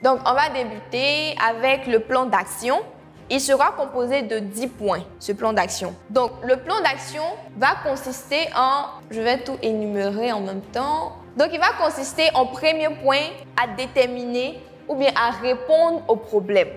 Donc, on va débuter avec le plan d'action. Il sera composé de 10 points, ce plan d'action. Donc, le plan d'action va consister en... Je vais tout énumérer en même temps. Donc, il va consister en premier point à déterminer ou bien à répondre au problème.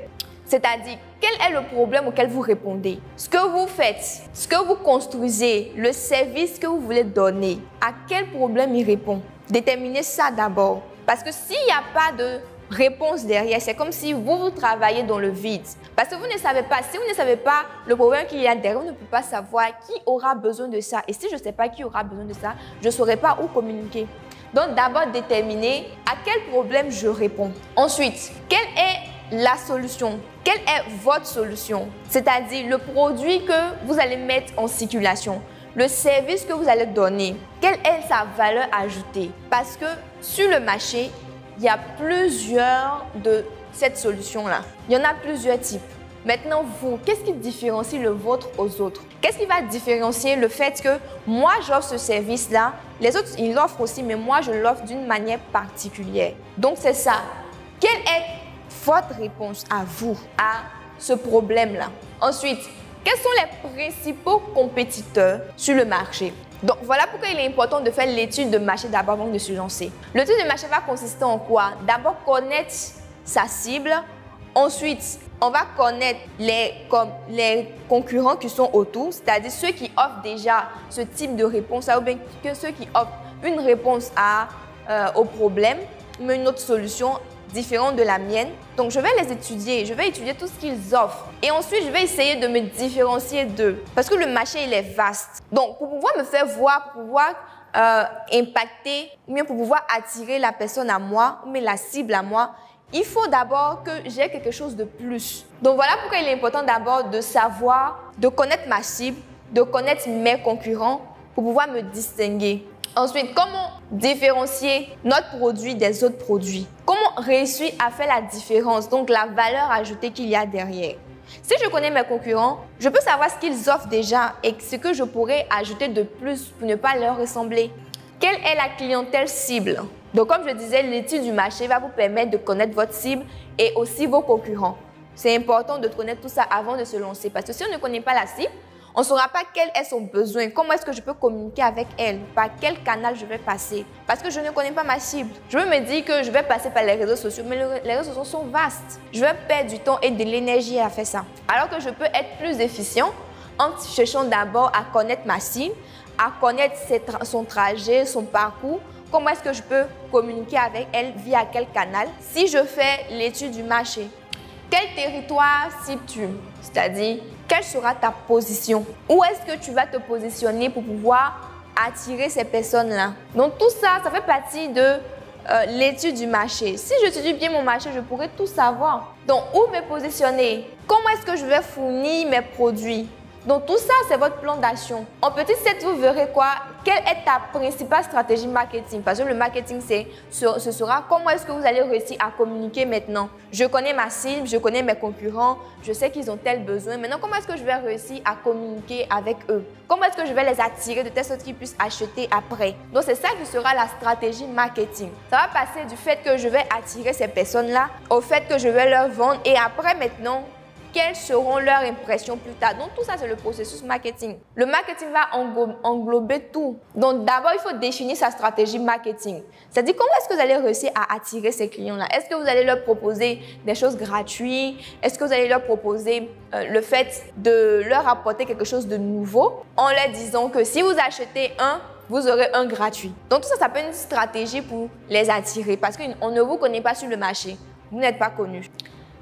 C'est-à-dire, quel est le problème auquel vous répondez? Ce que vous faites, ce que vous construisez, le service que vous voulez donner, à quel problème il répond? Déterminez ça d'abord. Parce que s'il n'y a pas de réponse derrière, c'est comme si vous travaillez dans le vide. Parce que vous ne savez pas, si vous ne savez pas le problème qu'il y a derrière, vous ne pouvez pas savoir qui aura besoin de ça. Et si je ne sais pas qui aura besoin de ça, je ne saurais pas où communiquer. Donc d'abord déterminer à quel problème je réponds. Ensuite, quelle est la solution? Quelle est votre solution? C'est-à-dire le produit que vous allez mettre en circulation, le service que vous allez donner, quelle est sa valeur ajoutée? Parce que sur le marché, il y a plusieurs de cette solution-là. Il y en a plusieurs types. Maintenant, vous, qu'est-ce qui différencie le vôtre aux autres? Qu'est-ce qui va différencier le fait que moi, j'offre ce service-là, les autres, ils l'offrent aussi, mais moi, je l'offre d'une manière particulière. Donc, c'est ça. Quelle est votre réponse à vous, à ce problème-là? Ensuite, quels sont les principaux compétiteurs sur le marché? Donc, voilà pourquoi il est important de faire l'étude de marché d'abord avant de se lancer. L'étude de marché va consister en quoi? D'abord, connaître sa cible. Ensuite, on va connaître les concurrents qui sont autour, c'est-à-dire ceux qui offrent déjà ce type de réponse, ou bien que ceux qui offrent une réponse au problème, mais une autre solution différente de la mienne. Donc, je vais les étudier, je vais étudier tout ce qu'ils offrent. Et ensuite, je vais essayer de me différencier d'eux. Parce que le marché, il est vaste. Donc, pour pouvoir me faire voir, pour pouvoir impacter, ou bien pour pouvoir attirer la personne à moi, ou bien la cible à moi, il faut d'abord que j'ai quelque chose de plus. Donc, voilà pourquoi il est important d'abord de savoir, de connaître ma cible, de connaître mes concurrents pour pouvoir me distinguer. Ensuite, comment différencier notre produit des autres produits? Comment réussir à faire la différence, donc la valeur ajoutée qu'il y a derrière? Si je connais mes concurrents, je peux savoir ce qu'ils offrent déjà et ce que je pourrais ajouter de plus pour ne pas leur ressembler. Quelle est la clientèle cible? Donc, comme je disais, l'étude du marché va vous permettre de connaître votre cible et aussi vos concurrents. C'est important de connaître tout ça avant de se lancer parce que si on ne connaît pas la cible, on ne saura pas quel est son besoin, comment est-ce que je peux communiquer avec elle, par quel canal je vais passer. Parce que je ne connais pas ma cible. Je me dis que je vais passer par les réseaux sociaux, mais les réseaux sociaux sont vastes. Je vais perdre du temps et de l'énergie à faire ça. Alors que je peux être plus efficient en cherchant d'abord à connaître ma cible, à connaître son trajet, son parcours, comment est-ce que je peux communiquer avec elle, via quel canal, si je fais l'étude du marché. Quel territoire cibles-tu? C'est-à-dire, quelle sera ta position? Où est-ce que tu vas te positionner pour pouvoir attirer ces personnes-là? Donc, tout ça, ça fait partie de l'étude du marché. Si j'étudie bien mon marché, je pourrais tout savoir. Donc, où me positionner? Comment est-ce que je vais fournir mes produits? Donc, tout ça, c'est votre plan d'action. En petit 7, vous verrez quoi? Quelle est ta principale stratégie marketing? Parce que le marketing, ce sera comment est-ce que vous allez réussir à communiquer maintenant. Je connais ma cible, je connais mes concurrents, je sais qu'ils ont tel besoin. Maintenant, comment est-ce que je vais réussir à communiquer avec eux? Comment est-ce que je vais les attirer de telle sorte qu'ils puissent acheter après? Donc, c'est ça qui sera la stratégie marketing. Ça va passer du fait que je vais attirer ces personnes-là au fait que je vais leur vendre et après, maintenant, quelles seront leurs impressions plus tard. Donc, tout ça, c'est le processus marketing. Le marketing va englober tout. Donc, d'abord, il faut définir sa stratégie marketing. C'est-à-dire, comment est-ce que vous allez réussir à attirer ces clients-là? Est-ce que vous allez leur proposer des choses gratuites? Est-ce que vous allez leur proposer le fait de leur apporter quelque chose de nouveau en leur disant que si vous achetez un, vous aurez un gratuit. Donc, tout ça, ça peut être une stratégie pour les attirer parce qu'on ne vous connaît pas sur le marché. Vous n'êtes pas connu.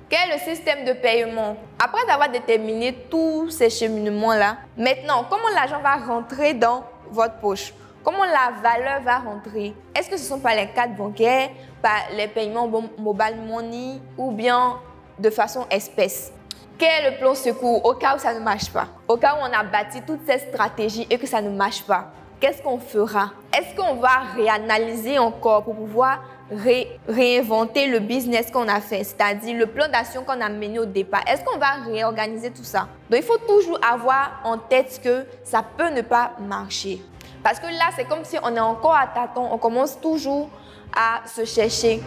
Quel est le système de paiement? Après avoir déterminé tous ces cheminements-là, maintenant, comment l'argent va rentrer dans votre poche? Comment la valeur va rentrer? Est-ce que ce sont par les cartes bancaires, par les paiements mobile money ou bien de façon espèce? Quel est le plan secours au cas où ça ne marche pas? Au cas où on a bâti toutes ces stratégies et que ça ne marche pas, qu'est-ce qu'on fera? Est-ce qu'on va réanalyser encore pour pouvoir réinventer le business qu'on a fait, c'est-à-dire le plan d'action qu'on a mené au départ? Est-ce qu'on va réorganiser tout ça? Donc, il faut toujours avoir en tête que ça peut ne pas marcher. Parce que là, c'est comme si on est encore à tâtons, on commence toujours à se chercher.